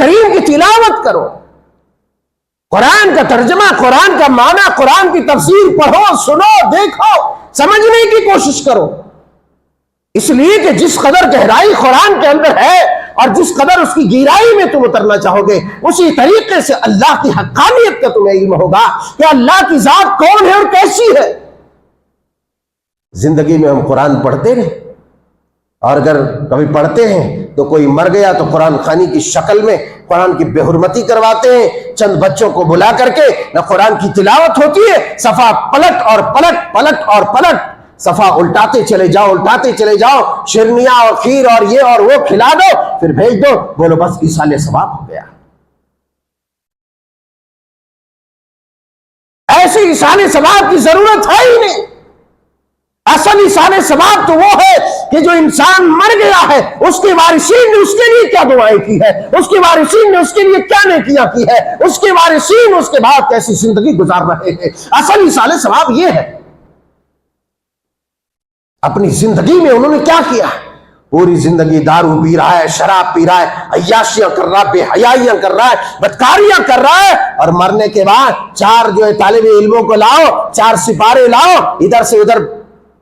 کریم کی تلاوت کرو، قرآن کا ترجمہ، قرآن کا معنی، قرآن کی تفسیر پڑھو، سنو، دیکھو، سمجھنے کی کوشش کرو، اس لیے کہ جس قدر گہرائی قرآن کے اندر ہے اور جس قدر اس کی گہرائی میں تم اترنا چاہو گے، اسی طریقے سے اللہ کی حقانیت کا تمہیں علم ہوگا کہ اللہ کی ذات کون ہے اور کیسی ہے۔ زندگی میں ہم قرآن پڑھتے رہے، اور اگر کبھی پڑھتے ہیں تو کوئی مر گیا تو قرآن خوانی کی شکل میں قرآن کی بے حرمتی کرواتے ہیں، چند بچوں کو بلا کر کے نہ قرآن کی تلاوت ہوتی ہے، صفحہ پلٹ اور پلٹ، پلٹ اور پلٹ، صفحہ الٹاتے چلے جاؤ، الٹاتے چلے جاؤ، شیرنیاں اور کھیر اور یہ اور وہ کھلا دو، پھر بھیج دو، بولو بس ایصال ثواب ہو گیا۔ ایسے ایصال ثواب کی ضرورت ہے ہی نہیں۔ اصل ایصال ثواب تو وہ ہے کہ جو انسان مر گیا ہے اس کے وارثین نے اس کے لیے کیا دعائیں کی ہے، اس کے وارثین نے اس کے لیے کیا نیکیاں کی ہے، اس کے وارثین اس کے بعد کیسی زندگی گزار رہے ہیں۔ اصل ایصال ثواب یہ ہے، اپنی زندگی میں انہوں نے کیا کیا، پوری زندگی دارو پی رہا ہے، شراب پی رہا ہے، عیاشیاں کر رہا ہے، بے حیائیاں کر رہا ہے، بدکاریاں کر رہا ہے، اور مرنے کے بعد چار جو ہے طالب علموں کو لاؤ، چار سپارے لاؤ، ادھر سے ادھر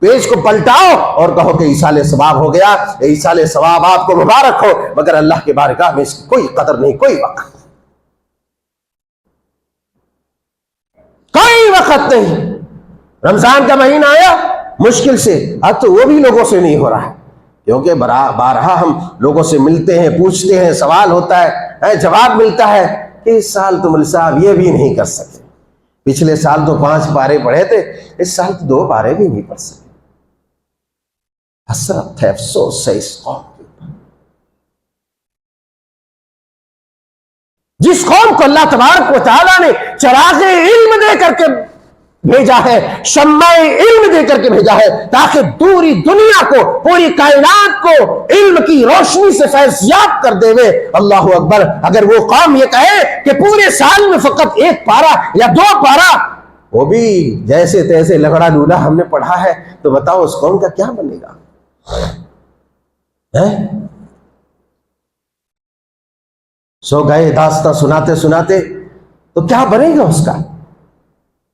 پیج کو پلٹاؤ اور کہو کہ ایصال ثواب ہو گیا۔ ایصال ثواب آپ کو مبارک ہو، مگر اللہ کے بارگاہ میں اس کی کوئی قدر نہیں، کوئی وقت، کوئی وقت نہیں۔ رمضان کا مہینہ آیا مشکل سے، اب تو وہ بھی لوگوں سے نہیں ہو رہا ہے، کیونکہ بارہا ہم لوگوں سے ملتے ہیں، پوچھتے ہیں، سوال ہوتا ہے، جواب ملتا ہے کہ اس سال تو مولوی صاحب یہ بھی نہیں کر سکے، پچھلے سال تو 5 پارے پڑھے تھے، اس سال تو 2 پارے بھی نہیں پڑھ سکے۔ حسرت ہے، افسوس ہے اس قوم کے اوپر، جس قوم کو اللہ تبارک و تعالیٰ نے چراغ علم دے کر کے بھیجا ہے، شمع علم دے کر کے بھیجا ہے، تاکہ پوری دنیا کو، پوری کائنات کو علم کی روشنی سے فیضیاب کر دے وے۔ اللہ اکبر۔ اگر وہ قوم یہ کہے کہ پورے سال میں فقط 1 پارہ یا 2 پارہ، وہ بھی جیسے تیسے لگڑا لولا ہم نے پڑھا ہے، تو بتاؤ اس قوم کا کیا بنے گا؟ سو گئے داستہ سناتے سناتے، تو کیا بنے گا اس کا؟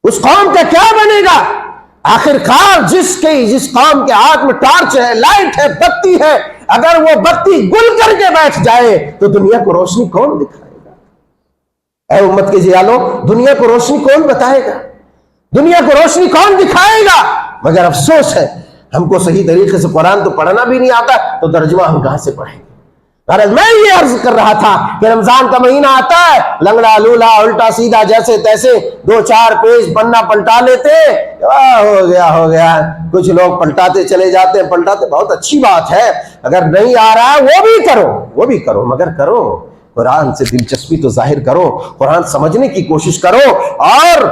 اس قوم کا کیا بنے گا؟ آخر کار جس قوم کے ہاتھ میں ٹارچ ہے، لائٹ ہے، بتی ہے، اگر وہ بتی گل کر کے بیٹھ جائے تو دنیا کو روشنی کون دکھائے گا؟ اے امت کے جیالو، دنیا کو روشنی کون بتائے گا؟ دنیا کو روشنی کون دکھائے گا؟ مگر افسوس ہے، ہم کو صحیح طریقے سے قرآن تو پڑھنا بھی نہیں آتا، تو ترجمہ ہم کہاں سے پڑھیں گے؟ میں یہ عرض کر رہا تھا کہ رمضان کا مہینہ آتا ہے، لنگڑا لولا الٹا سیدھا جیسے تیسے 2-4 پیج پنہ پلٹا لیتے، ہو گیا۔ کچھ لوگ پلٹاتے چلے جاتے ہیں، پلٹاتے، بہت اچھی بات ہے، اگر نہیں آ رہا ہے وہ بھی کرو، مگر کرو، قرآن سے دلچسپی تو ظاہر کرو، قرآن سمجھنے کی کوشش کرو، اور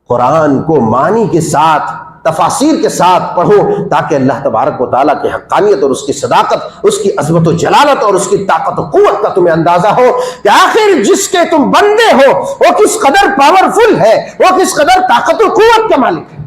قرآن کو معنی کے ساتھ، تفاسیر کے ساتھ پڑھو، تاکہ اللہ تبارک و تعالیٰ کی حقانیت اور اس کی صداقت، اس کی عظمت و جلالت اور اس کی طاقت و قوت کا تمہیں اندازہ ہو کہ آخر جس کے تم بندے ہو وہ کس قدر پاورفل ہے، وہ کس قدر طاقت و قوت کا مالک ہے۔